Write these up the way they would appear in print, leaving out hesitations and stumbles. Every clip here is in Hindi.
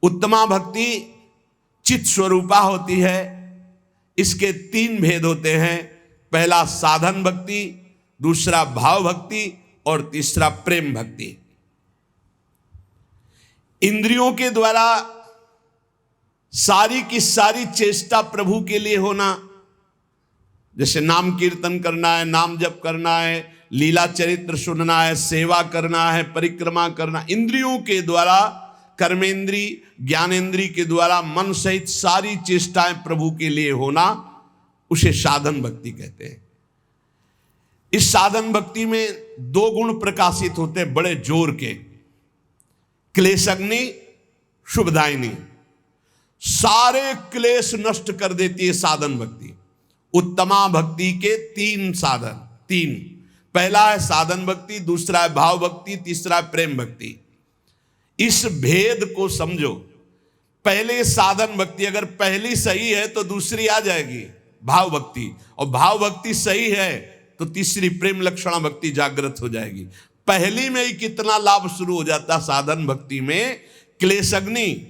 उत्तमा भक्ति चित स्वरूपा होती है। इसके 3 भेद होते हैं। पहला साधन भक्ति, दूसरा भाव भक्ति और तीसरा प्रेम भक्ति। इंद्रियों के द्वारा सारी की सारी चेष्टा प्रभु के लिए होना, जैसे नाम कीर्तन करना है, नाम जप करना है, लीला चरित्र सुनना है, सेवा करना है, परिक्रमा करना, इंद्रियों के द्वारा, कर्मेंद्री ज्ञानेंद्री के द्वारा मन सहित सारी चेष्टाएं प्रभु के लिए होना, उसे साधन भक्ति कहते हैं। इस साधन भक्ति में 2 गुण प्रकाशित होते हैं बड़े जोर के, क्लेशग्नि, शुभदायिनी। सारे क्लेश नष्ट कर देती है साधन भक्ति। उत्तमा भक्ति के 3 साधन, 3, पहला है साधन भक्ति, दूसरा है भाव भक्ति, तीसरा है प्रेम भक्ति। इस भेद को समझो। पहले साधन भक्ति अगर पहली सही है तो दूसरी आ जाएगी भाव भक्ति, और भाव भक्ति सही है तो तीसरी प्रेम लक्षणा भक्ति जागृत हो जाएगी। पहली में ही कितना लाभ शुरू हो जाता है साधन भक्ति में। क्लेशग्नि,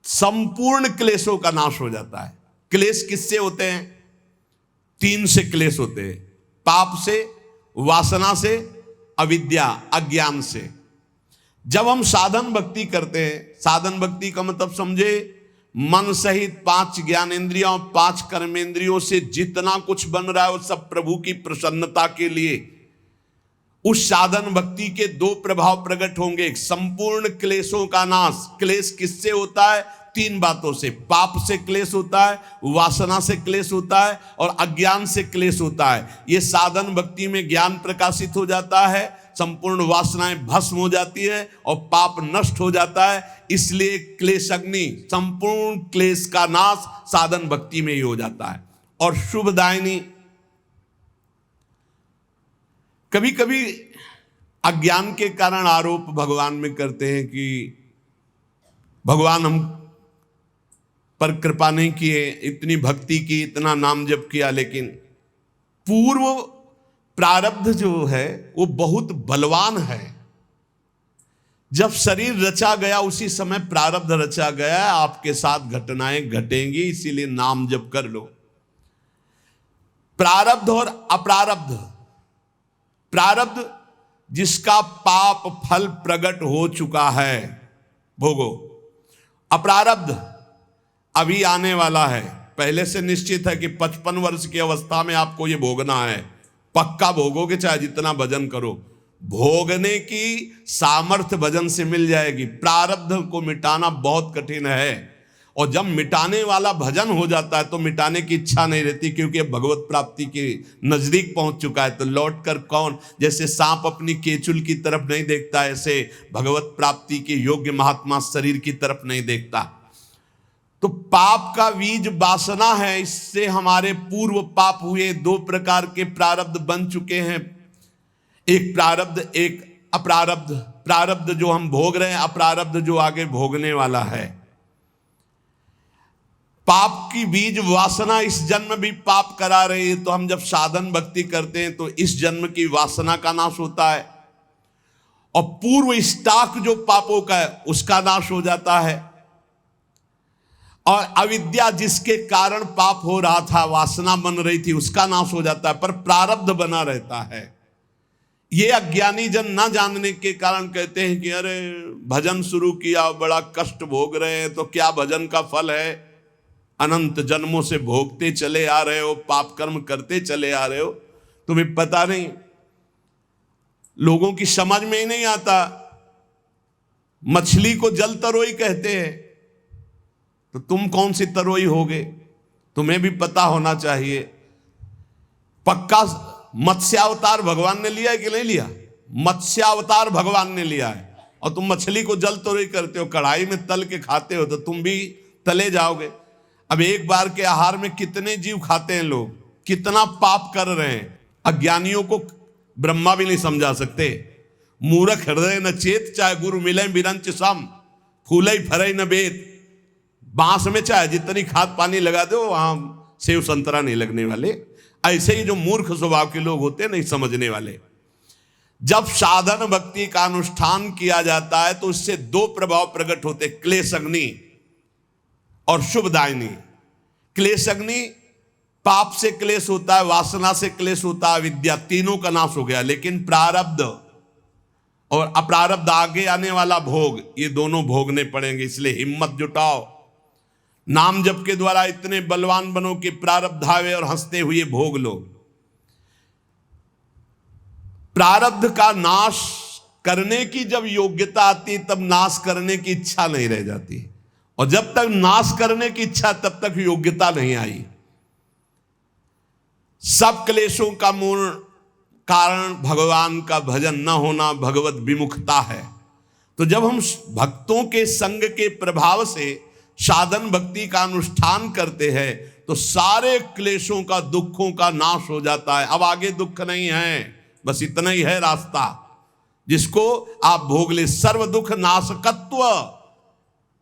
संपूर्ण क्लेशों का नाश हो जाता है। क्लेश किससे होते हैं? 3 से क्लेश होते हैं, पाप से, वासना से, अविद्या अज्ञान से। जब हम साधन भक्ति करते हैं, साधन भक्ति का मतलब समझे मन सहित 5 ज्ञानेंद्रियों, 5 कर्मेंद्रियों से जितना कुछ बन रहा है वो सब प्रभु की प्रसन्नता के लिए। उस साधन भक्ति के 2 प्रभाव प्रकट होंगे। संपूर्ण क्लेशों का नाश। क्लेश किससे होता है? 3 बातों से। पाप से क्लेश होता है, वासना से क्लेश होता है और अज्ञान से क्लेश होता है। ये साधन भक्ति में ज्ञान प्रकाशित हो जाता है, संपूर्ण वासनाएं भस्म हो जाती है और पाप नष्ट हो जाता है। इसलिए क्लेशग्नि, संपूर्ण क्लेश का नाश साधन भक्ति में ही हो जाता है। और शुभदायिनी, कभी कभी अज्ञान के कारण आरोप भगवान में करते हैं कि भगवान हम पर कृपा नहीं किए, इतनी भक्ति की, इतना नाम जप किया, लेकिन पूर्व प्रारब्ध जो है वो बहुत बलवान है। जब शरीर रचा गया उसी समय प्रारब्ध रचा गया, आपके साथ घटनाएं घटेंगी, इसीलिए नाम जप कर लो। प्रारब्ध और अप्रारब्ध। प्रारब्ध जिसका पाप फल प्रकट हो चुका है, भोगो। अप्रारब्ध अभी आने वाला है, पहले से निश्चित है कि 55 वर्ष की अवस्था में आपको ये भोगना है। पक्का भोगोगे, चाहे जितना भजन करो। भोगने की सामर्थ्य भजन से मिल जाएगी। प्रारब्ध को मिटाना बहुत कठिन है, और जब मिटाने वाला भजन हो जाता है तो मिटाने की इच्छा नहीं रहती, क्योंकि भगवत प्राप्ति के नजदीक पहुंच चुका है। तो लौट कर कौन, जैसे सांप अपनी केचुल की तरफ नहीं देखता, ऐसे भगवत प्राप्ति के योग्य महात्मा शरीर की तरफ नहीं देखता। तो पाप का बीज वासना है, इससे हमारे पूर्व पाप हुए। 2 प्रकार के प्रारब्ध बन चुके हैं, एक प्रारब्ध, एक अप्रारब्ध। प्रारब्ध जो हम भोग रहे हैं, अप्रारब्ध जो आगे भोगने वाला है। पाप की बीज वासना इस जन्म भी पाप करा रही है, तो हम जब साधन भक्ति करते हैं तो इस जन्म की वासना का नाश होता है, और पूर्व स्टॉक जो पापों का है उसका नाश हो जाता है। और अविद्या जिसके कारण पाप हो रहा था, वासना बन रही थी, उसका नाश हो जाता है, पर प्रारब्ध बना रहता है। ये अज्ञानी जन ना जानने के कारण कहते हैं कि अरे भजन शुरू किया, बड़ा कष्ट भोग रहे हैं, तो क्या भजन का फल है? अनंत जन्मों से भोगते चले आ रहे हो, पाप कर्म करते चले आ रहे हो, तुम्हें पता नहीं। लोगों की समझ में ही नहीं आता। मछली को जल तरोई कहते हैं, तो तुम कौन सी तरोई होगे? तुम्हें भी पता होना चाहिए। पक्का मत्स्यावतार भगवान ने लिया है कि नहीं लिया? मत्स्यावतार भगवान ने लिया है, और तुम मछली को जल तरोई करते हो, कढ़ाई में तल के खाते हो, तो तुम भी तले जाओगे। अब एक बार के आहार में कितने जीव खाते हैं लोग, कितना पाप कर रहे हैं। अज्ञानियों को ब्रह्मा भी नहीं समझा सकते। मूर्ख हृदय न चेत, चाहे गुरु मिले बिरंच सम, फूले फरे न बेत। बांस में चाहे जितनी खाद पानी लगा दो, वहां सेव संतरा नहीं लगने वाले। ऐसे ही जो मूर्ख स्वभाव के लोग होते हैं, नहीं समझने वाले। जब साधन भक्ति का अनुष्ठान किया जाता है तो उससे दो प्रभाव प्रकट होते, क्लेश अग्नि और शुभदायिनी। क्लेश अग्नि, पाप से क्लेश होता है, वासना से क्लेश होता है, विद्या, तीनों का नाश हो गया। लेकिन प्रारब्ध और अप्रारब्ध, आगे आने वाला भोग, ये दोनों भोगने पड़ेंगे। इसलिए हिम्मत जुटाओ, नाम जप के द्वारा इतने बलवान बनो कि प्रारब्ध आवे और हंसते हुए भोग लो। प्रारब्ध का नाश करने की जब योग्यता आती तब नाश करने की इच्छा नहीं रह जाती, और जब तक नाश करने की इच्छा तब तक योग्यता नहीं आई। सब क्लेशों का मूल कारण भगवान का भजन न होना, भगवत विमुखता है। तो जब हम भक्तों के संग के प्रभाव से साधन भक्ति का अनुष्ठान करते हैं तो सारे क्लेशों का, दुखों का नाश हो जाता है। अब आगे दुख नहीं है, बस इतना ही है रास्ता जिसको आप भोग ले। सर्व दुख नाशकत्व,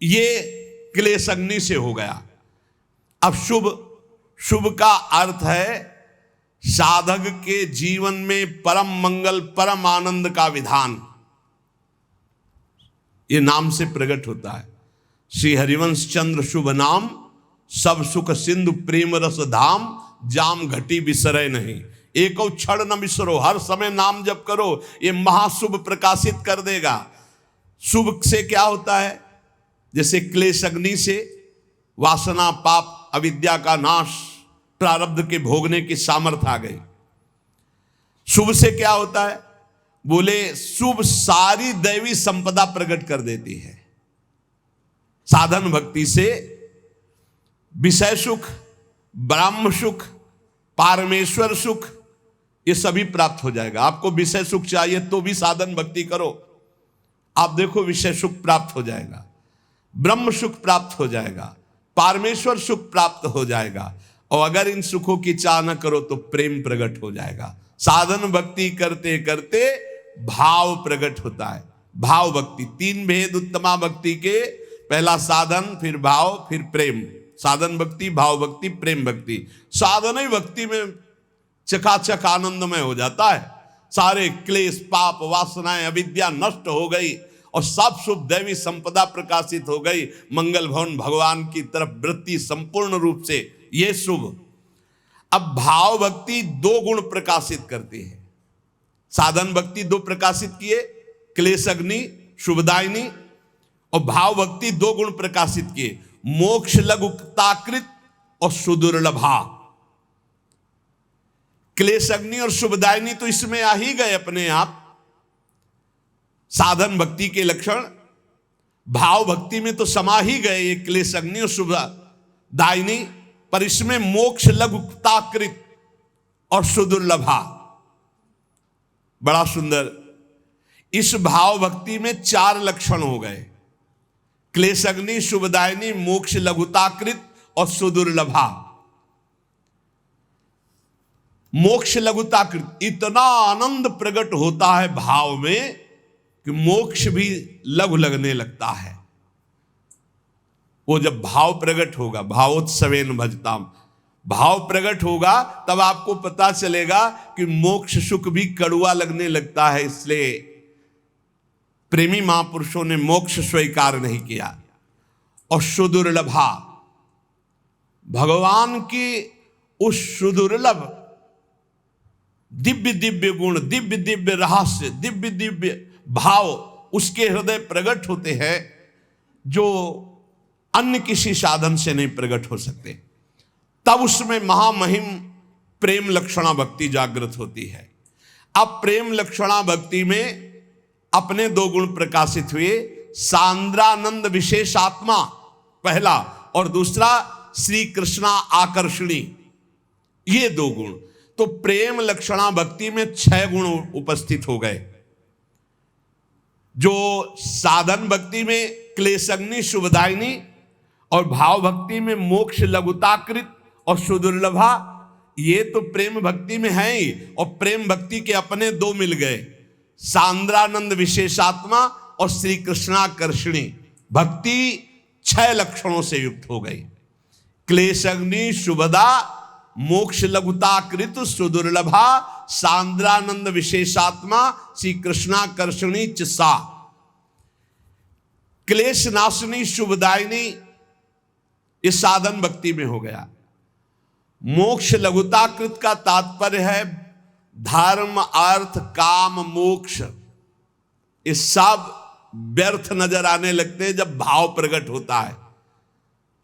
ये क्लेश अग्नि से हो गया। अब शुभ, शुभ का अर्थ है साधक के जीवन में परम मंगल, परम आनंद का विधान, ये नाम से प्रकट होता है। श्री हरिवंश चंद्र शुभ नाम, सब सुख सिंधु प्रेम रस धाम, जाम घटी बिसरे नहीं। एक क्षण न बिसरो, हर समय नाम जप करो, ये महाशुभ प्रकाशित कर देगा। शुभ से क्या होता है? जैसे क्लेश अग्नि से वासना, पाप, अविद्या का नाश, प्रारब्ध के भोगने की सामर्थ्य आ गई। शुभ से क्या होता है? बोले शुभ सारी दैवी संपदा प्रकट कर देती है। साधन भक्ति से विषय सुख, ब्रह्म सुख, पारमेश्वर सुख, ये सभी प्राप्त हो जाएगा। आपको विषय सुख चाहिए तो भी साधन भक्ति करो, आप देखो विषय सुख प्राप्त हो जाएगा, ब्रह्म सुख प्राप्त हो जाएगा, पारमेश्वर सुख प्राप्त हो जाएगा। और अगर इन सुखों की चाह न करो तो प्रेम प्रकट हो जाएगा। साधन भक्ति करते करते भाव प्रकट होता है। भाव भक्ति, तीन भेद उत्तमा भक्ति के, पहला साधन, फिर भाव, फिर प्रेम। साधन भक्ति, भाव भक्ति, प्रेम भक्ति। साधन ही भक्ति में चकाचक आनंदमय हो जाता है। सारे क्लेश, पाप, वासनाएं, अविद्या नष्ट हो गई और सब शुभ दैवी संपदा प्रकाशित हो गई। मंगल भवन भगवान की तरफ वृत्ति संपूर्ण रूप से, ये शुभ। अब भाव भक्ति दो गुण प्रकाशित करती है। साधन भक्ति दो प्रकाशित किए, क्लेश अग्नि, शुभदायिनी, और भाव भक्ति दो गुण प्रकाशित किए, मोक्ष लघुताकृत और सुदुर्लभा। क्लेश अग्नि और शुभदायिनी तो इसमें आ ही गए अपने आप, साधन भक्ति के लक्षण। भाव भक्ति में तो समा ही गए ये क्लेश अग्नि और शुभदायिनी, पर इसमें मोक्ष लघुताकृत और सुदुर्लभा, बड़ा सुंदर। इस भाव भक्ति में चार लक्षण हो गए, क्लेश अग्नि, शुभदायिनी, मोक्ष लघुताकृत और सुदुर्लभा। मोक्ष लघुताकृत, इतना आनंद प्रकट होता है भाव में कि मोक्ष भी लघु लगने लगता है। वो जब भाव प्रकट होगा, भावोत्सवेन भजताम, भाव प्रकट होगा तब आपको पता चलेगा कि मोक्ष सुख भी कड़ुआ लगने लगता है। इसलिए प्रेमी महापुरुषों ने मोक्ष स्वीकार नहीं किया। और सुदुर्लभा, भगवान की उस सुदुर्लभ दिव्य दिव्य गुण, दिव्य दिव्य रहस्य, दिव्य दिव्य भाव उसके हृदय प्रकट होते हैं जो अन्य किसी साधन से नहीं प्रकट हो सकते। तब उसमें महामहिम प्रेम लक्षणा भक्ति जागृत होती है। अब प्रेम लक्षणा भक्ति में अपने दो गुण प्रकाशित हुए, सांद्रानंद विशेषात्मा पहला, और दूसरा श्री कृष्णा आकर्षणी, ये दो गुण। तो प्रेम लक्षणा भक्ति में 6 गुण उपस्थित हो गए। जो साधन भक्ति में क्लेशग्नि, शुभदायिनी, और भाव भक्ति में मोक्ष लघुताकृत और सुदुर्लभा, ये तो प्रेम भक्ति में है ही। और प्रेम भक्ति के अपने दो मिल गए, सांद्रानंद विशेषात्मा और श्री कृष्णाकर्षणी भक्ति 6 लक्षणों से युक्त हो गई। क्लेशग्नि, शुभदा, मोक्ष लघुताकृत, सुदुर्लभा, सांद्रानंद विशेषात्मा श्री कृष्णाकर्षणी च सा, क्लेश नाशनी शुभदायिनी, इस साधन भक्ति में हो गया। मोक्ष लघुताकृत का तात्पर्य है धर्म अर्थ काम मोक्ष, ये सब व्यर्थ नजर आने लगते हैं जब भाव प्रकट होता है।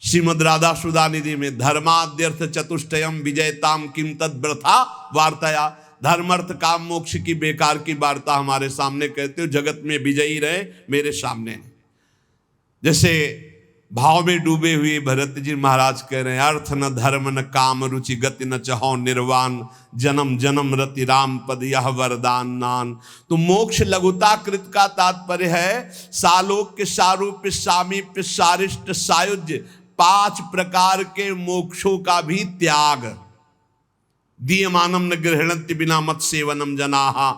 श्रीमद् राधा सुधा निधि में धर्माद्यर्थ चतुष्टयम विजयताम किम तद वृथा वार्ताया, धर्म अर्थ काम मोक्ष की बेकार की वार्ता हमारे सामने कहते हो, जगत में विजयी रहे मेरे सामने। जैसे भाव में डूबे हुए भरत जी महाराज कह रहे हैं, अर्थ न धर्म न काम रुचि गति न चहो निर्वाण, जन्म जन्म रति राम पद यह वरदान नान। तो मोक्ष लघुताकृत का तात्पर्य है सालोक्य सारूप्य सामीप्य सारिष्ट सायुज्य, 5 प्रकार के मोक्षों का भी त्याग। दीयमानम न गृहणन्ति बिना मत सेवनम जनाहा।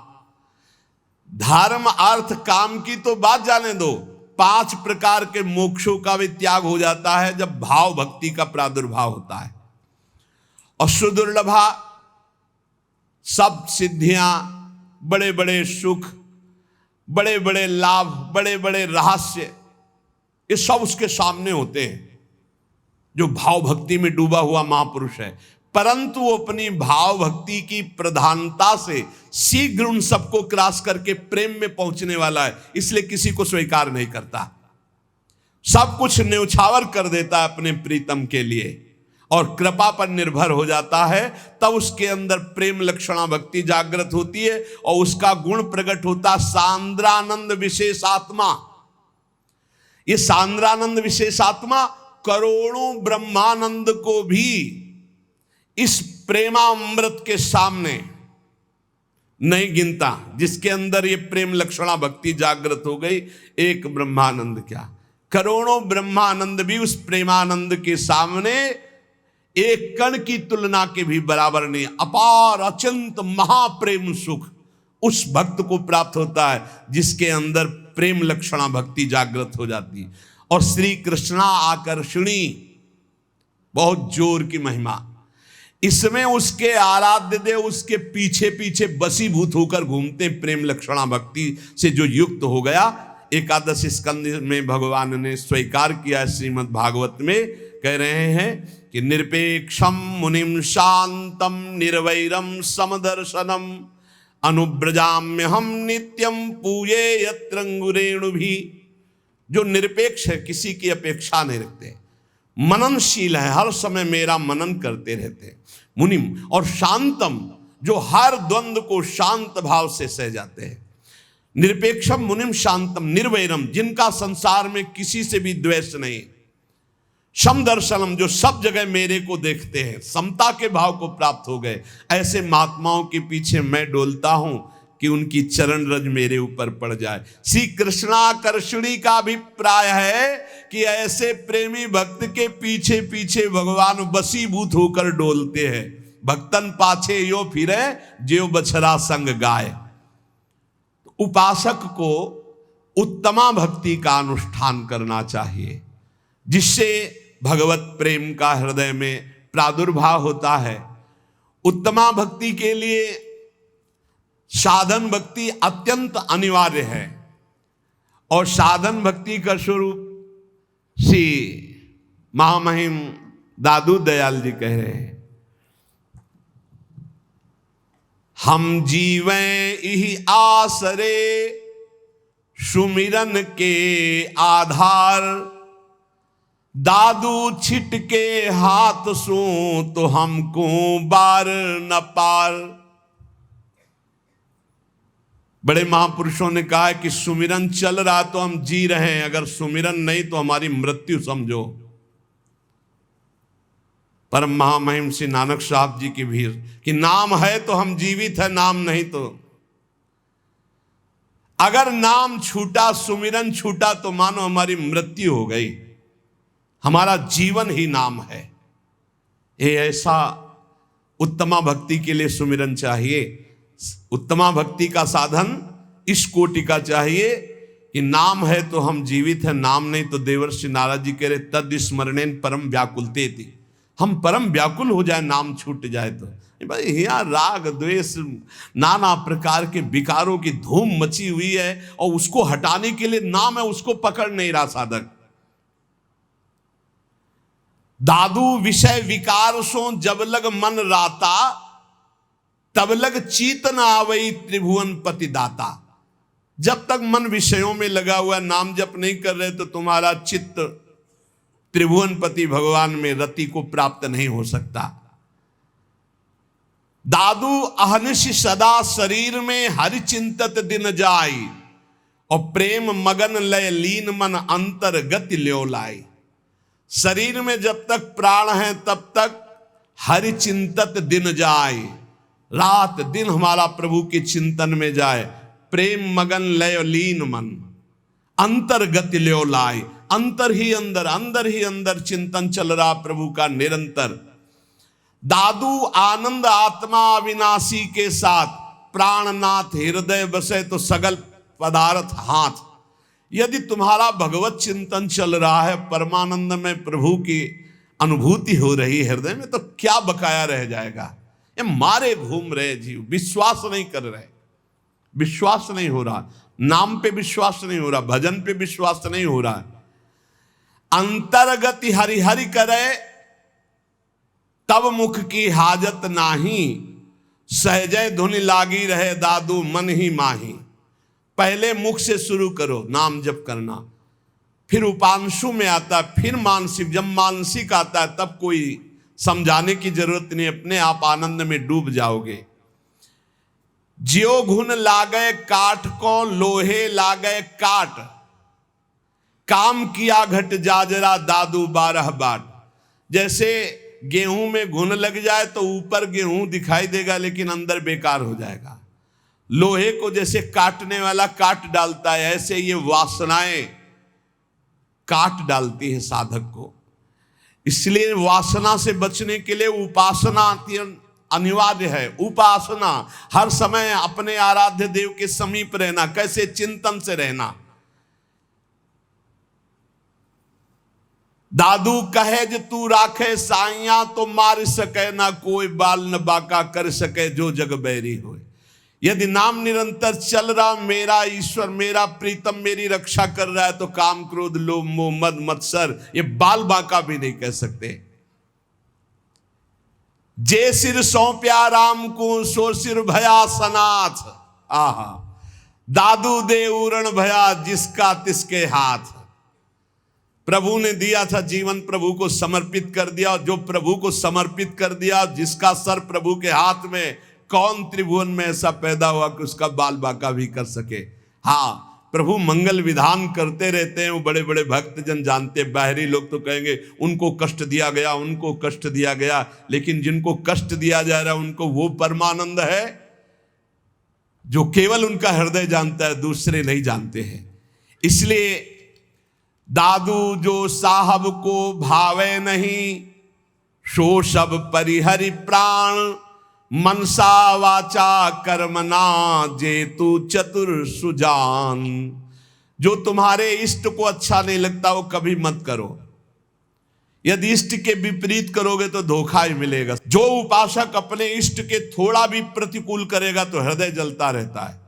धर्म अर्थ काम की तो बात जाने दो, 5 प्रकार के मोक्षों का भी त्याग हो जाता है जब भाव भक्ति का प्रादुर्भाव होता है। और सुदुर्लभा सब सिद्धियां, बड़े बड़े सुख, बड़े बड़े लाभ, बड़े बड़े रहस्य, ये सब उसके सामने होते हैं जो भाव भक्ति में डूबा हुआ महापुरुष है। परंतु वो अपनी भाव भक्ति की प्रधानता से शीघ्र उन सबको क्रॉस करके प्रेम में पहुंचने वाला है, इसलिए किसी को स्वीकार नहीं करता, सब कुछ न्यौछावर कर देता है अपने प्रीतम के लिए और कृपा पर निर्भर हो जाता है। तब उसके अंदर प्रेम लक्षणा भक्ति जागृत होती है और उसका गुण प्रकट होता सांद्रानंद विशेषात्मा। ये सांद्रानंद विशेषात्मा करोड़ों ब्रह्मानंद को भी इस प्रेमामृत के सामने नहीं गिनता। जिसके अंदर ये प्रेम लक्षणा भक्ति जागृत हो गई, एक ब्रह्मानंद क्या करोड़ों ब्रह्मानंद भी उस प्रेमानंद के सामने एक कण की तुलना के भी बराबर नहीं। अपार अत्यंत महाप्रेम सुख उस भक्त को प्राप्त होता है जिसके अंदर प्रेम लक्षणा भक्ति जागृत हो जाती है। और श्री कृष्णा आकर्षणी, बहुत जोर की महिमा इसमें। उसके आराध्य देव उसके पीछे पीछे बसीभूत होकर घूमते, प्रेम लक्षणा भक्ति से जो युक्त हो गया। एकादश स्कंद में भगवान ने स्वीकार किया, श्रीमद् भागवत में कह रहे हैं कि निरपेक्षम मुनिम शांतम निर्वैरम समदर्शनम अनुब्रजाम्य हम नित्यम पूये यत्रंगुरेणु भी। जो निरपेक्ष है, किसी की अपेक्षा नहीं रखते, मननशील है, हर समय मेरा मनन करते रहते, मुनिम। और शांतम, जो हर द्वंद्व को शांत भाव से सह जाते हैं। निरपेक्षम मुनिम शांतम निर्वैरम, जिनका संसार में किसी से भी द्वेष नहीं। समदर्शनम, जो सब जगह मेरे को देखते हैं, समता के भाव को प्राप्त हो गए। ऐसे महात्माओं के पीछे मैं डोलता हूं कि उनकी चरण रज मेरे ऊपर पड़ जाए। श्री कृष्णाकर्षणी का अभिप्राय है कि ऐसे प्रेमी भक्त के पीछे पीछे भगवान वशीभूत होकर डोलते हैं। भक्तन पाछे यो फिरे ज्यो बछड़ा संग गाय। उपासक को उत्तमा भक्ति का अनुष्ठान करना चाहिए, जिससे भगवत प्रेम का हृदय में प्रादुर्भाव होता है। उत्तमा भक्ति के लिए साधन भक्ति अत्यंत अनिवार्य है। और साधन भक्ति का स्वरूप श्री महामहिम दादू दयाल जी कह रहे हैं, हम जीवें इहि आसरे सुमिरन के आधार, दादू छिट के हाथ सो तो हमको बार न पार। बड़े महापुरुषों ने कहा है कि सुमिरन चल रहा तो हम जी रहे हैं, अगर सुमिरन नहीं तो हमारी मृत्यु समझो। परम महामहिम श्री नानक साहब जी की भीड़ कि नाम है तो हम जीवित है, नाम नहीं तो। अगर नाम छूटा, सुमिरन छूटा तो मानो हमारी मृत्यु हो गई। हमारा जीवन ही नाम है। ये ऐसा उत्तमा भक्ति के लिए सुमिरन चाहिए। उत्तमा भक्ति का साधन इस कोटि का चाहिए कि नाम है तो हम जीवित हैं, नाम नहीं तो देवर्षि नारद जी कह रहे तद स्मरणेन परम व्याकुलते थी। हम परम व्याकुल हो जाए नाम छूट जाए तो। भाई यहाँ राग द्वेष नाना प्रकार के विकारों की धूम मची हुई है और उसको हटाने के लिए नाम है उसको पकड़ नहीं रहा साधक। दादू विषय विकार सो जब लग मन राता, तब लग चीत न आवई त्रिभुवन पति दाता। जब तक मन विषयों में लगा हुआ नाम जप नहीं कर रहे तो तुम्हारा चित्त त्रिभुवन पति भगवान में रति को प्राप्त नहीं हो सकता। दादू अहनिश सदा शरीर में हरि चिंतत दिन जाई, और प्रेम मगन लय लीन मन अंतर गति ल्यो लाई। शरीर में जब तक प्राण है तब तक हरि चिंतत दिन जाए, रात दिन हमारा प्रभु के चिंतन में जाए। प्रेम मगन लय लीन मन अंतर गति ल्यो लाई। अंदर ही अंदर चिंतन चल रहा प्रभु का निरंतर। दादू आनंद आत्मा अविनाशी के साथ, प्राणनाथ हृदय बसे तो सगल पदार्थ हाथ। यदि तुम्हारा भगवत चिंतन चल रहा है, परमानंद में प्रभु की अनुभूति हो रही है हृदय में, तो क्या बकाया रह जाएगा। ये मारे घूम रहे जीव, विश्वास नहीं कर रहे, विश्वास नहीं हो रहा, नाम पे विश्वास नहीं हो रहा, भजन पे विश्वास नहीं हो रहा। अंतर्गति हरि हरि करे तब मुख की हाजत नाही, सहजय धुनि लागी रहे दादू मन ही माही। पहले मुख से शुरू करो नाम जप करना, फिर उपांशु में आता, फिर मानसिक। जब मानसिक आता है तब कोई समझाने की जरूरत नहीं, अपने आप आनंद में डूब जाओगे। ज्यो घुन लागे काठ को लोहे लागे काट, काम किया घट जाजरा दादू 12 बाट। जैसे गेहूं में घुन लग जाए तो ऊपर गेहूं दिखाई देगा लेकिन अंदर बेकार हो जाएगा। लोहे को जैसे काटने वाला काट डालता है, ऐसे ये वासनाएं काट डालती है साधक को। इसलिए वासना से बचने के लिए उपासना अनिवार्य है। उपासना हर समय अपने आराध्य देव के समीप रहना। कैसे? चिंतन से रहना। दादू कहे जो तू राखे साइया, तो मार सके ना कोई बाल न बाका कर सके जो जग बैरी होए। यदि नाम निरंतर चल रहा, मेरा ईश्वर मेरा प्रीतम मेरी रक्षा कर रहा है, तो काम क्रोध लोभ मोह मद मत्सर ये बाल बाका भी नहीं कह सकते। जे सिर सौंप्या राम को सो सिर भया सनाथ, आहा दादू दे उरण भया जिसका तिसके हाथ। प्रभु ने दिया था जीवन, प्रभु को समर्पित कर दिया। जो प्रभु को समर्पित कर दिया, जिसका सर प्रभु के हाथ में, कौन त्रिभुवन में ऐसा पैदा हुआ कि उसका बाल बाका भी कर सके। हाँ, प्रभु मंगल विधान करते रहते हैं, वो बड़े बड़े भक्तजन जानते। बाहरी लोग तो कहेंगे उनको कष्ट दिया गया, उनको कष्ट दिया गया, लेकिन जिनको कष्ट दिया जा रहा है उनको वो परमानंद है जो केवल उनका हृदय जानता है, दूसरे नहीं जानते हैं। इसलिए दादू जो साहब को भावे नहीं, सो सब परिहरि प्राण। मनसा वाचा कर्मना जेतु चतुर सुजान। जो तुम्हारे इष्ट को अच्छा नहीं लगता वो कभी मत करो। यदि इष्ट के विपरीत करोगे तो धोखा ही मिलेगा। जो उपासक अपने इष्ट के थोड़ा भी प्रतिकूल करेगा तो हृदय जलता रहता है।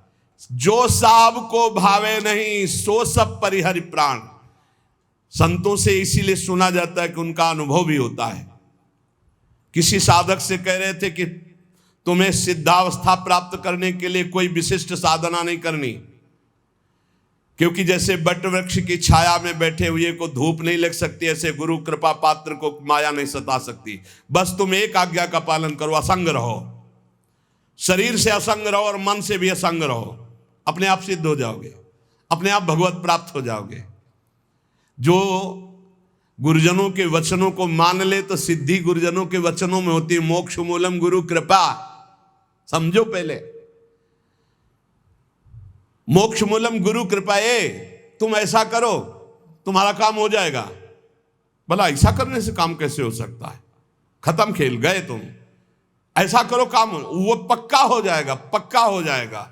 जो साहब को भावे नहीं, सो सब परिहरि प्राण। संतों से इसीलिए सुना जाता है कि उनका अनुभव भी होता है। किसी साधक से कह रहे थे कि तुम्हें सिद्धावस्था प्राप्त करने के लिए कोई विशिष्ट साधना नहीं करनी, क्योंकि जैसे बट वृक्ष की छाया में बैठे हुए को धूप नहीं लग सकती, ऐसे गुरु कृपा पात्र को माया नहीं सता सकती। बस तुम एक आज्ञा का पालन करो, असंग रहो। शरीर से असंग रहो और मन से भी असंग रहो, अपने आप सिद्ध हो जाओगे, अपने आप भगवत प्राप्त हो जाओगे। जो गुरुजनों के वचनों को मान ले तो सिद्धि गुरुजनों के वचनों में होती है। मोक्ष मूलम गुरु कृपा, समझो पहले। मोक्ष मूलम गुरु कृपा। तुम ऐसा करो तुम्हारा काम हो जाएगा। भला ऐसा करने से काम कैसे हो सकता है? खत्म खेल, गए तुम। ऐसा करो काम वो पक्का हो जाएगा, पक्का हो जाएगा।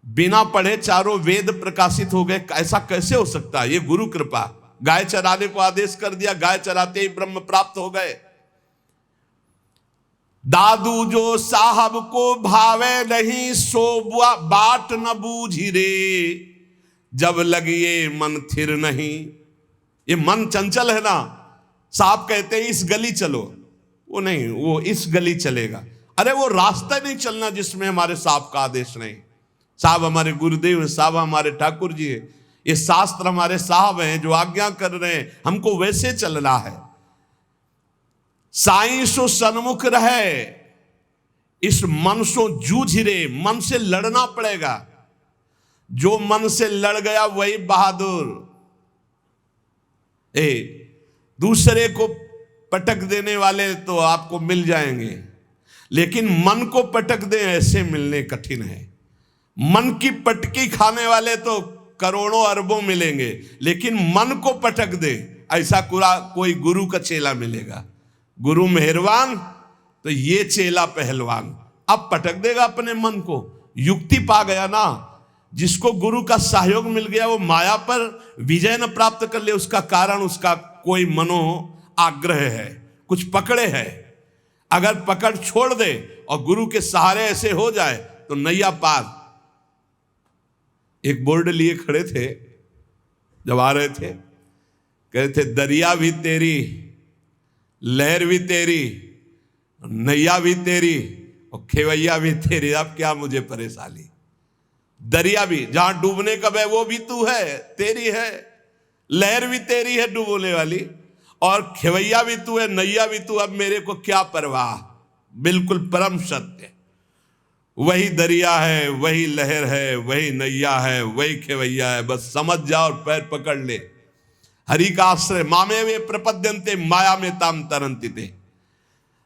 बिना पढ़े चारों वेद प्रकाशित हो गए, ऐसा कैसे हो सकता है? ये गुरु कृपा। गाय चराने को आदेश कर दिया, गाय चराते ही ब्रह्म प्राप्त हो गए। दादू जो साहब को भावे नहीं, सो बाट न बूझी रे, जब लगिए मन थिर नहीं। ये मन चंचल है ना, साहब कहते हैं इस गली चलो, वो नहीं, वो इस गली चलेगा। अरे वो रास्ता नहीं चलना जिसमें हमारे साहब का आदेश नहीं। साहब हमारे गुरुदेव हैं, साहब हमारे ठाकुर जी हैं, ये शास्त्र हमारे साहब हैं जो आज्ञा कर रहे हैं, हमको वैसे चलना है। साईं सो सन्मुख रहे, इस मन सो जूझ रे, मन से लड़ना पड़ेगा। जो मन से लड़ गया वही बहादुर। दूसरे को पटक देने वाले तो आपको मिल जाएंगे, लेकिन मन को पटक दे ऐसे मिलने कठिन है। मन की पटकी खाने वाले तो करोड़ों अरबों मिलेंगे, लेकिन मन को पटक दे ऐसा कोई गुरु का चेला मिलेगा। गुरु मेहरबान तो ये चेला पहलवान। अब पटक देगा अपने मन को, युक्ति पा गया ना। जिसको गुरु का सहयोग मिल गया वो माया पर विजय न प्राप्त कर ले, उसका कारण उसका कोई मनो आग्रह है, कुछ पकड़े है। अगर पकड़ छोड़ दे और गुरु के सहारे ऐसे हो जाए तो नैया पार। एक बोर्ड लिए खड़े थे, जब आ रहे थे कह रहे थे दरिया भी तेरी, लहर भी तेरी, नैया भी तेरी और खेवैया भी तेरी, अब क्या मुझे परेशानी। दरिया भी जहां डूबने कब है वो भी तू है, तेरी है, लहर भी तेरी है डूबने वाली, और खेवैया भी तू है, नैया भी तू, अब मेरे को क्या परवाह। बिल्कुल परम सत्य। वही दरिया है, वही लहर है, वही नैया है, वही खेवैया है, बस समझ जाओ और पैर पकड़ ले। हरि का आश्रय मामे में प्रपद्यंते, माया में ताम तरंती थे।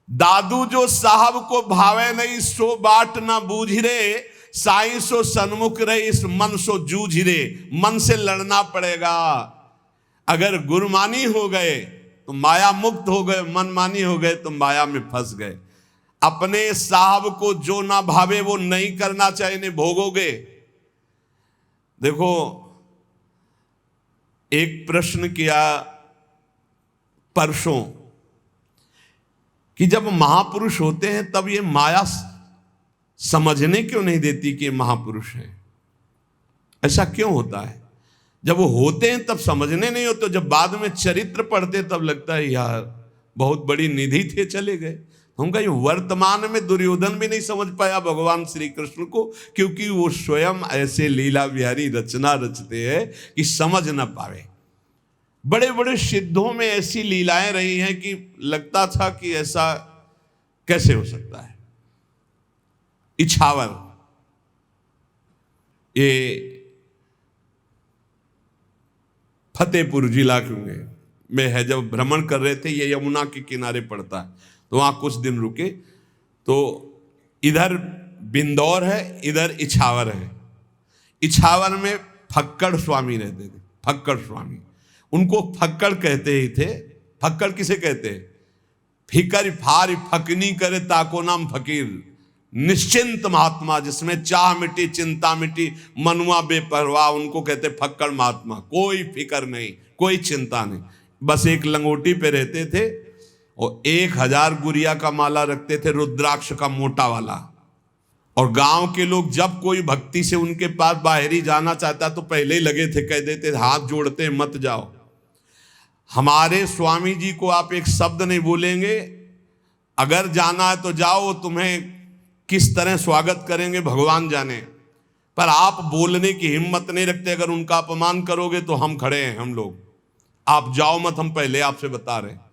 दादू जो साहब को भावे नहीं, सो बाट ना बूझ रे, साईं सो सन्मुख रहे, इस मन सो जूझ रे। मन से लड़ना पड़ेगा। अगर गुरमानी हो गए तो माया मुक्त हो गए, मनमानी हो गए तो माया में फंस गए। अपने साहब को जो ना भावे वो नहीं करना चाहिए, नहीं भोगोगे। देखो एक प्रश्न किया परसों कि जब महापुरुष होते हैं तब ये माया समझने क्यों नहीं देती कि ये महापुरुष है? ऐसा क्यों होता है? जब वो होते हैं तब समझने नहीं होते, जब बाद में चरित्र पढ़ते तब लगता है यार बहुत बड़ी निधि थे, चले गए। हम कहीं वर्तमान में दुर्योधन भी नहीं समझ पाया भगवान श्री कृष्ण को, क्योंकि वो स्वयं ऐसे लीला विहारी रचना रचते हैं कि समझ न पावे। बड़े बड़े सिद्धों में ऐसी लीलाएं रही हैं कि लगता था कि ऐसा कैसे हो सकता है। इछावर ये फतेहपुर जिला में है, जब भ्रमण कर रहे थे, ये यमुना के किनारे पड़ता है, तो वहाँ कुछ दिन रुके। तो इधर बिंदौर है, इधर इछावर है। इछावर में फक्कड़ स्वामी रहते थे, फक्कड़ स्वामी, उनको फक्कड़ कहते ही थे। फक्कड़ किसे कहते हैं? फिकर फार फकनी करे ताको नाम फकीर, निश्चिंत महात्मा, जिसमें चाह मिटी, चिंता मिटी, मनुआ बेपरवाह, उनको कहते फक्कड़ महात्मा। कोई फिकर नहीं, कोई चिंता नहीं, बस एक लंगोटी पे रहते थे और 1000 गुड़िया का माला रखते थे, रुद्राक्ष का मोटा वाला। और गांव के लोग जब कोई भक्ति से उनके पास बाहरी जाना चाहता तो पहले ही लगे थे, कह देते हाथ जोड़ते मत जाओ। हमारे स्वामी जी को आप एक शब्द नहीं बोलेंगे, अगर जाना है तो जाओ, तुम्हें किस तरह स्वागत करेंगे भगवान जाने, पर आप बोलने की हिम्मत नहीं रखते। अगर उनका अपमान करोगे तो हम खड़े हैं, हम लोग, आप जाओ मत, हम पहले आपसे बता रहे हैं।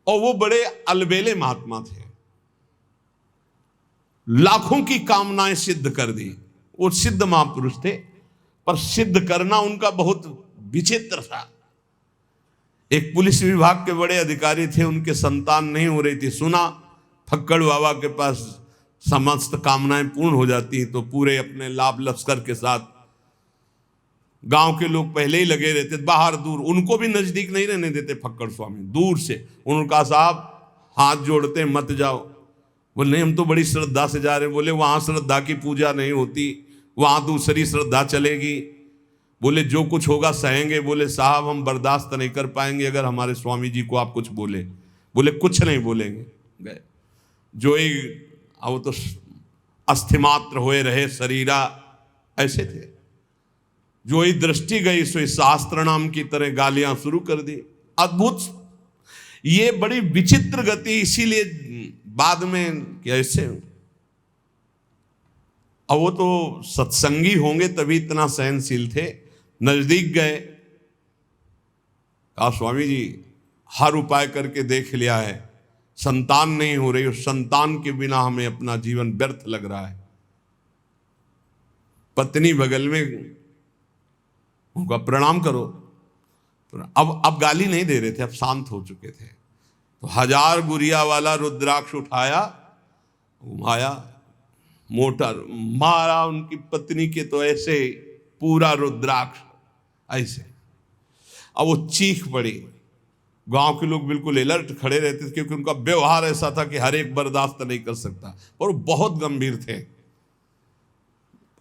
और वो बड़े अलबेले महात्मा थे, लाखों की कामनाएं सिद्ध कर दी। वो सिद्ध महापुरुष थे, पर सिद्ध करना उनका बहुत विचित्र था। एक पुलिस विभाग के बड़े अधिकारी थे, उनके संतान नहीं हो रही थी। सुना फक्कड़ बाबा के पास समस्त कामनाएं पूर्ण हो जाती हैं, तो पूरे अपने लाभ लश्कर के साथ गांव के लोग पहले ही लगे रहते, बाहर दूर, उनको भी नजदीक नहीं रहने देते फक्कड़ स्वामी, दूर से। उनका साहब हाथ जोड़ते मत जाओ। बोले नहीं, हम तो बड़ी श्रद्धा से जा रहे हैं। बोले वहाँ श्रद्धा की पूजा नहीं होती, वहाँ दूसरी श्रद्धा चलेगी। बोले जो कुछ होगा सहेंगे। बोले साहब हम बर्दाश्त नहीं कर पाएंगे अगर हमारे स्वामी जी को आप कुछ बोले। बोले कुछ नहीं बोलेंगे। गए जो ही वो तो अस्थिमात्र हुए रहे शरीरा, ऐसे थे। जो ही दृष्टि गई सो शास्त्र नाम की तरह गालियां शुरू कर दी। अद्भुत, ये बड़ी विचित्र गति। इसीलिए बाद में कैसे, अब वो तो सत्संगी होंगे तभी इतना सहनशील थे। नजदीक गए, कहा स्वामी जी हर उपाय करके देख लिया है, संतान नहीं हो रही, उस संतान के बिना हमें अपना जीवन व्यर्थ लग रहा है। पत्नी बगल में, उनका प्रणाम करो। अब गाली नहीं दे रहे थे, अब शांत हो चुके थे। तो 1000 गुरिया वाला रुद्राक्ष उठाया, घुमाया, मोटर मारा उनकी पत्नी के, तो ऐसे पूरा रुद्राक्ष ऐसे। अब वो चीख पड़ी। गांव के लोग बिल्कुल अलर्ट खड़े रहते थे, क्योंकि उनका व्यवहार ऐसा था कि हर एक बर्दाश्त नहीं कर सकता, और वो बहुत गंभीर थे।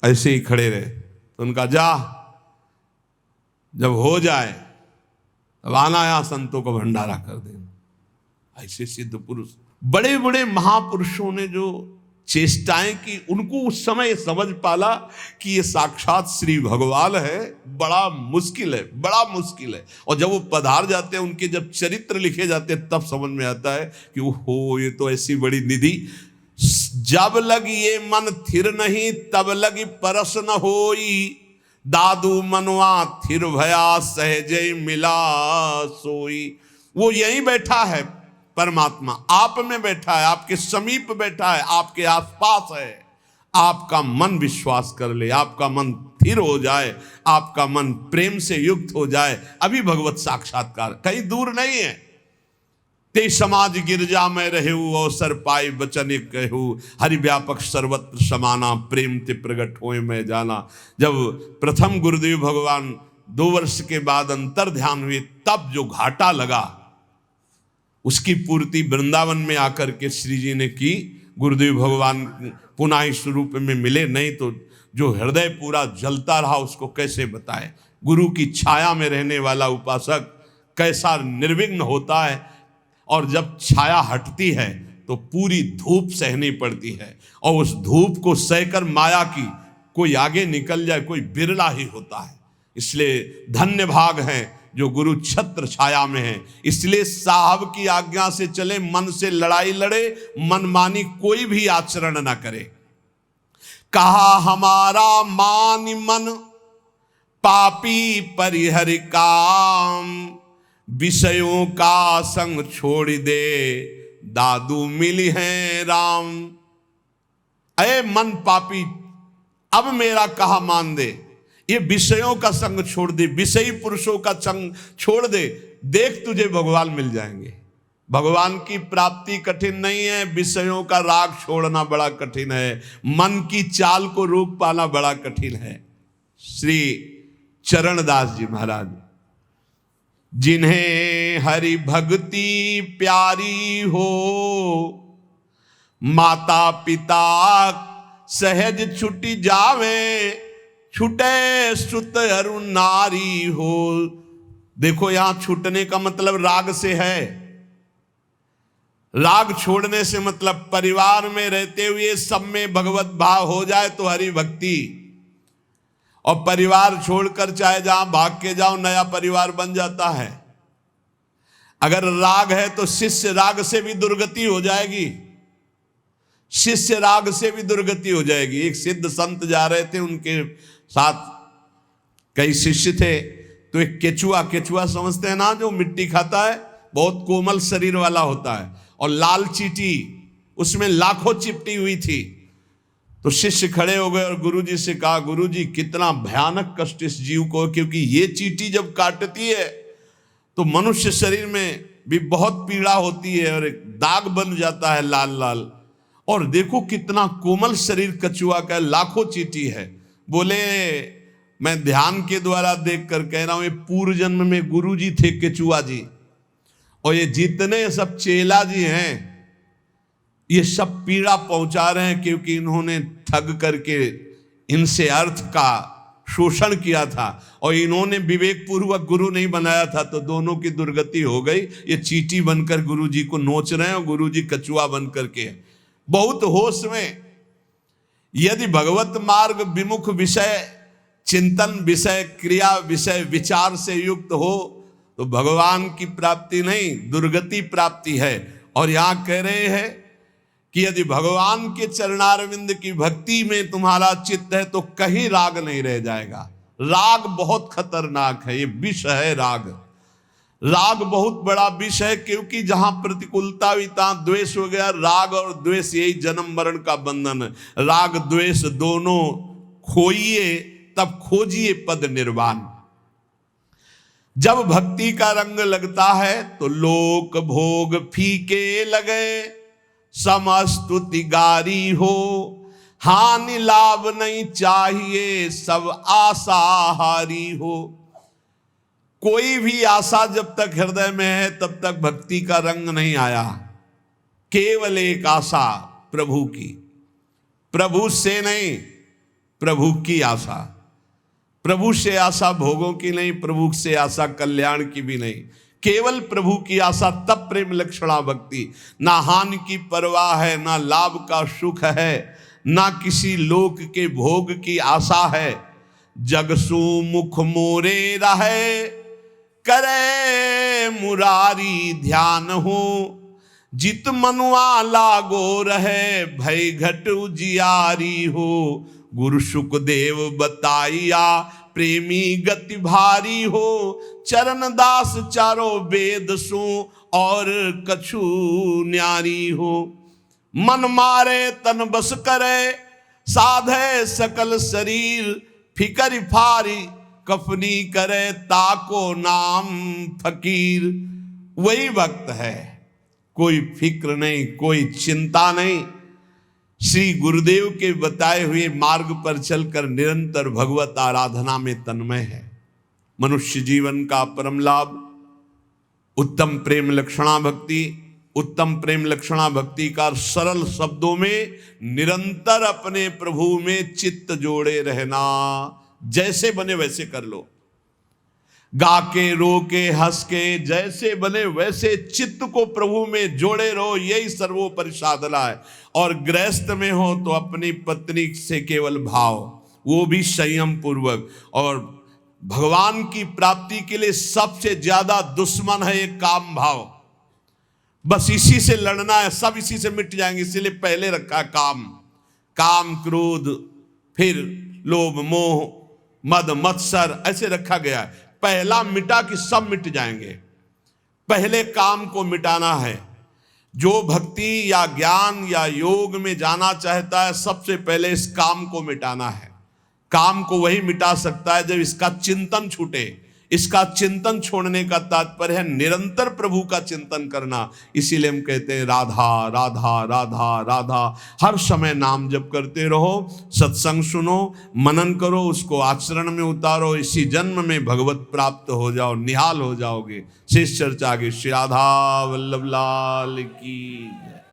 ऐसे ही खड़े रहे। तो उनका जा, जब हो जाए तब आना, यहां संतों को भंडारा कर देना। ऐसे सिद्ध पुरुष, बड़े बड़े महापुरुषों ने जो चेष्टाएं की, उनको उस समय समझ पाला कि ये साक्षात श्री भगवान है। बड़ा मुश्किल है, बड़ा मुश्किल है। और जब वो पधार जाते हैं, उनके जब चरित्र लिखे जाते हैं, तब समझ में आता है कि ओहो, ये तो ऐसी बड़ी निधि। जब लग ये मन थिर नहीं, तब लगी परस न होई, दादू मनवा थिर भया सहजय मिला सोई। वो यहीं बैठा है, परमात्मा आप में बैठा है, आपके समीप बैठा है, आपके आसपास है। आपका मन विश्वास कर ले, आपका मन स्थिर हो जाए, आपका मन प्रेम से युक्त हो जाए, अभी भगवत साक्षात्कार कहीं दूर नहीं है। ते समाज गिरजा में रहू, अवसर पाई बचन कहू, हरि व्यापक सर्वत्र समाना, प्रेम ते प्रगट होए में जाना। जब प्रथम गुरुदेव भगवान 2 वर्ष के बाद अंतर ध्यान हुए, तब जो घाटा लगा, उसकी पूर्ति वृंदावन में आकर के श्री जी ने की। गुरुदेव भगवान पुनः इस रूप में मिले, नहीं तो जो हृदय पूरा जलता रहा उसको कैसे बताए। गुरु की छाया में रहने वाला उपासक कैसा निर्विघ्न होता है, और जब छाया हटती है तो पूरी धूप सहनी पड़ती है, और उस धूप को सहकर माया की कोई आगे निकल जाए, कोई बिरला ही होता है। इसलिए धन्य भाग हैं जो गुरु छत्र छाया में है। इसलिए साहब की आज्ञा से चले, मन से लड़ाई लड़े, मनमानी कोई भी आचरण ना करे। कहा हमारा मान मन पापी परिहरि काम, विषयों का संग छोड़ दे, दादू मिली है राम। अरे मन पापी, अब मेरा कहा मान दे, ये विषयों का संग छोड़ दे, विषयी पुरुषों का संग छोड़ दे, देख तुझे भगवान मिल जाएंगे। भगवान की प्राप्ति कठिन नहीं है, विषयों का राग छोड़ना बड़ा कठिन है, मन की चाल को रोक पाना बड़ा कठिन है। श्री चरणदास जी महाराज, जिन्हें हरि भक्ति प्यारी हो, माता पिता सहज छुटी जावे, छुटे सुत अरु नारी हो। देखो यहां छूटने का मतलब राग से है। राग छोड़ने से मतलब परिवार में रहते हुए सब में भगवत भाव हो जाए तो हरि भक्ति, और परिवार छोड़कर चाहे जहां भाग के जाओ नया परिवार बन जाता है। अगर राग है तो शिष्य राग से भी दुर्गति हो जाएगी, शिष्य राग से भी दुर्गति हो जाएगी। एक सिद्ध संत जा रहे थे, उनके साथ कई शिष्य थे, तो एक केचुआ समझते हैं ना, जो मिट्टी खाता है, बहुत कोमल शरीर वाला होता है, और लाल चींटी उसमें लाखों चिपटी हुई थी। तो शिष्य खड़े हो गए और गुरुजी से कहा, गुरुजी कितना भयानक कष्ट इस जीव को, क्योंकि ये चींटी जब काटती है तो मनुष्य शरीर में भी बहुत पीड़ा होती है, और एक दाग बन जाता है लाल लाल, और देखो कितना कोमल शरीर कछुआ का, लाखों चींटी है। बोले मैं ध्यान के द्वारा देख कर कह रहा हूं, ये पूर्व जन्म में गुरुजी थे केचुआ जी, और ये जितने सब चेला जी हैं ये सब पीड़ा पहुंचा रहे हैं, क्योंकि इन्होंने ठग करके इनसे अर्थ का शोषण किया था, और इन्होंने विवेक पूर्वक गुरु नहीं बनाया था, तो दोनों की दुर्गति हो गई। ये चींटी बनकर गुरुजी को नोच रहे हैं, और गुरुजी कछुआ बन करके बहुत होश में यदि भगवत मार्ग विमुख विषय चिंतन विषय क्रिया विषय विचार से युक्त हो तो भगवान की प्राप्ति नहीं दुर्गति प्राप्ति है। और यहां कह रहे हैं कि यदि भगवान के चरणारविंद की भक्ति में तुम्हारा चित्त है तो कहीं राग नहीं रह जाएगा। राग बहुत खतरनाक है, ये विष है राग। राग बहुत बड़ा विष है, क्योंकि जहां प्रतिकूलता हुई तहां द्वेष हो गया। राग और द्वेष यही जन्म मरण का बंधन है। राग द्वेष दोनों खोइए तब खोजिए पद निर्वाण। जब भक्ति का रंग लगता है तो लोक भोग फीके लगे, समस्तुति गारी हो, हानि लाभ नहीं चाहिए, सब आशाहारी हो। कोई भी आशा जब तक हृदय में है तब तक भक्ति का रंग नहीं आया। केवल एक आशा प्रभु की, प्रभु से नहीं, प्रभु की आशा। प्रभु से आशा भोगों की नहीं, प्रभु से आशा कल्याण की भी नहीं, केवल प्रभु की आशा। तब प्रेम लक्षणा भक्ति। ना हानि की परवाह है, ना लाभ का सुख है, ना किसी लोक के भोग की आशा है। जगसु मुख मोरे रहे, करे मुरारी ध्यान हो, जित मनुआ लागो रहे, भय घट उजियारी हो। गुरु सुखदेव बताइया, प्रेमी गति भारी हो, चरण दास चारों वेद सु, और कछु न्यारी हो। मन मारे तन बस करे, साधे सकल शरीर, फिकर फारी कफनी करे, ताको नाम फकीर। वही भक्त है, कोई फिक्र नहीं, कोई चिंता नहीं। श्री गुरुदेव के बताए हुए मार्ग पर चलकर निरंतर भगवत आराधना में तन्मय है। मनुष्य जीवन का परम लाभ उत्तम प्रेम लक्षणा भक्ति। उत्तम प्रेम लक्षणा भक्ति का सरल शब्दों में निरंतर अपने प्रभु में चित्त जोड़े रहना। जैसे बने वैसे कर लो, गा के रो के हंस के, जैसे बने वैसे चित्त को प्रभु में जोड़े रहो, यही सर्वोपरि साधना है। और गृहस्थ में हो तो अपनी पत्नी से केवल भाव, वो भी संयम पूर्वक। और भगवान की प्राप्ति के लिए सबसे ज्यादा दुश्मन है ये काम भाव। बस इसी से लड़ना है, सब इसी से मिट जाएंगे। इसीलिए पहले रखा काम, काम क्रोध, फिर लोभ मोह मद मत्सर, ऐसे रखा गया है। पहला मिटा कि सब मिट जाएंगे। पहले काम को मिटाना है। जो भक्ति या ज्ञान या योग में जाना चाहता है, सबसे पहले इस काम को मिटाना है। काम को वही मिटा सकता है जब इसका चिंतन छूटे। इसका चिंतन छोड़ने का तात्पर्य है निरंतर प्रभु का चिंतन करना। इसीलिए हम कहते हैं राधा राधा राधा राधा। हर समय नाम जप करते रहो, सत्संग सुनो, मनन करो, उसको आचरण में उतारो। इसी जन्म में भगवत प्राप्त हो जाओ, निहाल हो जाओगे। शेष चर्चा आगे। श्री राधा वल्लभ लाल की।